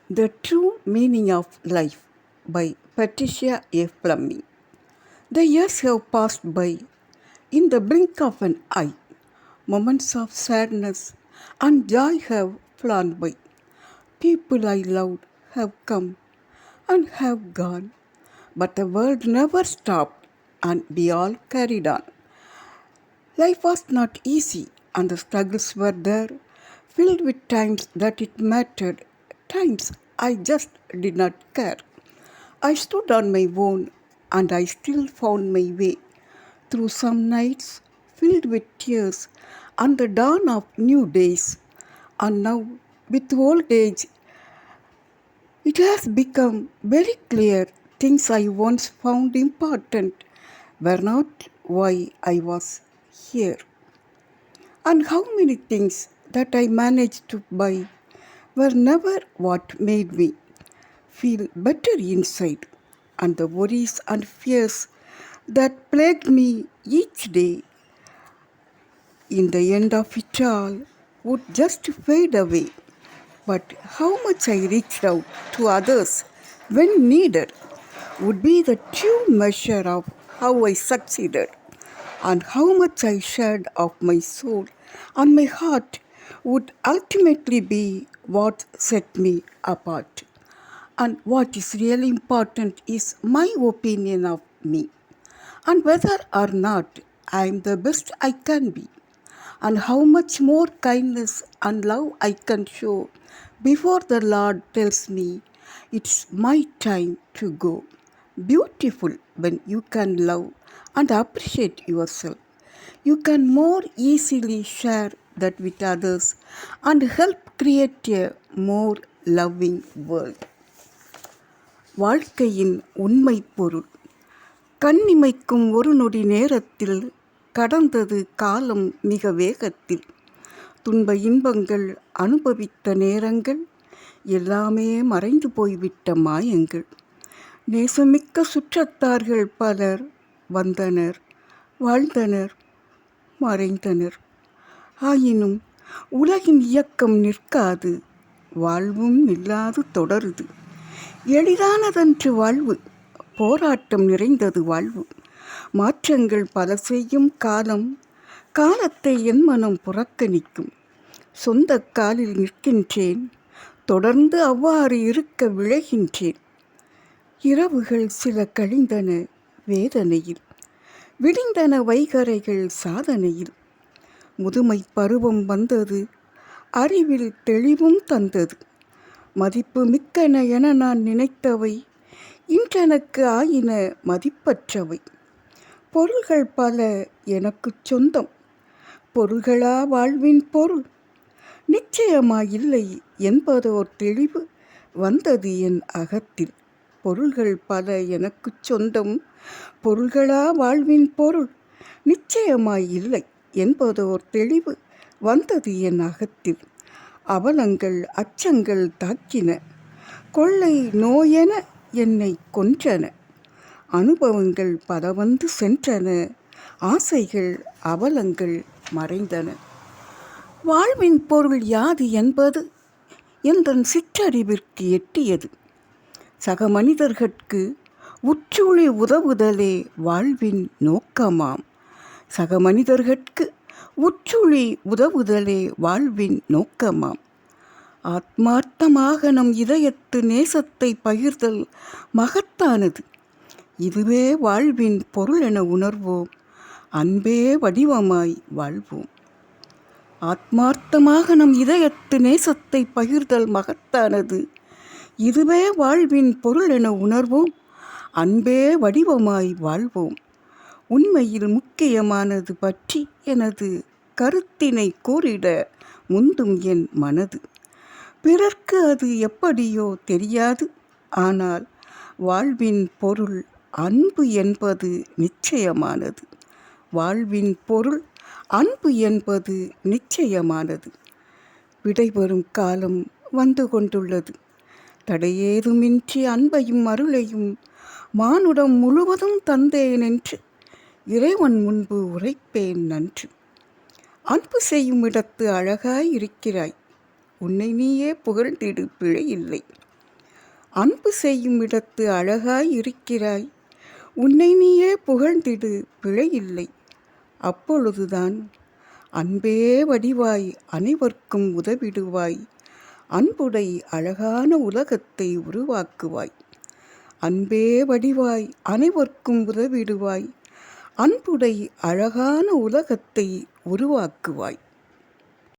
The True Meaning of Life by Patricia A. Fleming. The years have passed by in the blink of an eye. Moments of sadness and joy have flown by. People I loved have come and have gone. But the world never stopped and we all carried on. Life was not easy and the struggles were there, filled with times that it mattered, times I just did not care. I stood on my own and I still found my way through some nights filled with tears and the dawn of new days. And now, with old age, it has become very clear things I once found important were not why I was here. And how many things that I managed to buy were never what made me feel better inside, and the worries and fears that plagued me each day in the end of it all would just fade away. But how much I reached out to others when needed would be the true measure of how I succeeded, and how much I shared of my soul and my heart would ultimately be what set me apart. And what is really important is my opinion of me, and whether or not I am the best I can be, and how much more kindness and love I can show before the Lord tells me it's my time to go. Beautiful when you can love and appreciate yourself. You can more easily share that with others and help create a more loving world. வாழ்க்கையின் உண்மை பொருள். கண்ணிமைக்கும் ஒரு நொடி நேரத்தில் கடந்தது காலம் மிக வேகத்தில். துன்ப இன்பங்கள் அனுபவித்த நேரங்கள் எல்லாமே மறைந்து போய்விட்ட மாயங்கள். நேசமிக்க சுற்றத்தார்கள் பலர் வந்தனர், வாழ்ந்தனர், மறைந்தனர். ஆயினும் உலகின் இயக்கம் நிற்காது, வாழ்வும் நில்லாது தொடருது. எளிதானதன்று வாழ்வு, போராட்டம் நிறைந்தது வாழ்வு. மாற்றங்கள் பல செய்யும் காலம், காலத்தை என் மனம் புறக்கணிக்கும். சொந்த காலில் நிற்கின்றேன், தொடர்ந்து அவ்வாறு இருக்க விழைகின்றேன். இரவுகள் சில கழிந்தன வேதனையில், விடிந்தன வைகரைகள் சாதனையில். முதுமை பருவம் வந்தது, அறிவில் தெளிவும் தந்தது. மதிப்பு மிக்கன என நான் நினைத்தவை இன்றெனக்கு ஆயின மதிப்பற்றவை. பொருள்கள் பல எனக்கு சொந்தம், பொருள்களா வாழ்வின் பொருள்? நிச்சயமாயில்லை என்பதோர் தெளிவு வந்தது என் அகத்தில். பொருள்கள் பல எனக்கு சொந்தம், பொருள்களா வாழ்வின் பொருள்? நிச்சயமாயில்லை என்பதோர் தெளிவு வந்தது என் அகத்தில். அவலங்கள் அச்சங்கள் தாக்கின, கொள்ளை நோயென என்னை கொன்றன. அனுபவங்கள் பல வந்து சென்றன, ஆசைகள் அவலங்கள் மறைந்தன. வாழ்வின் பொருள் யாது என்பது எந்தன் சிற்றறிவிற்கு எட்டியது. சக மனிதர்கட்கு உற்றுளி உதவுதலே வாழ்வின் நோக்கமாம். சக மனிதர்கட்கு உற்றுளி உதவுதலே வாழ்வின் நோக்கமாம். ஆத்மார்த்தமாக நம் இதயத்து நேசத்தை பகிர்தல் மகத்தானது. இதுவே வாழ்வின் பொருள் என உணர்வோம், அன்பே வடிவமாய் வாழ்வோம். ஆத்மார்த்தமாக நம் இதயத்து நேசத்தை பகிர்தல் மகத்தானது. இதுவே வாழ்வின் பொருள் என உணர்வோம், அன்பே வடிவமாய் வாழ்வோம். உண்மையில் முக்கியமானது பற்றி எனது கருத்தினை கூறிட முந்தும் என் மனது. பிறர்க்கு அது எப்படியோ தெரியாது, ஆனால் வாழ்வின் பொருள் அன்பு என்பது நிச்சயமானது. வாழ்வின் பொருள் அன்பு என்பது நிச்சயமானது. விடைபெறும் காலம் வந்து கொண்டுள்ளது. தடையேதுமின்றி அன்பையும் அருளையும் மானுடம் முழுவதும் தந்தேன் என்று இறைவன் முன்பு உரைப்பேன் நன்று. அன்பு செய்யும் இடத்து அழகாய் இருக்கிறாய், உன்னை நீயே புகழ்ந்திடு பிழையில்லை. அன்பு செய்யும் இடத்து அழகாய் இருக்கிறாய். உன்னை நீயே புகழ்ந்திடு, பிழையில்லை. அப்பொழுதுதான் அன்பே வடிவாய் அனைவர்க்கும் உதவிடுவாய். அன்புடை அழகான உலகத்தை உருவாக்குவாய். அன்பே வடிவாய் அனைவர்க்கும் உதவிடுவாய். அன்புடை அழகான உலகத்தை உருவாக்குவாய்.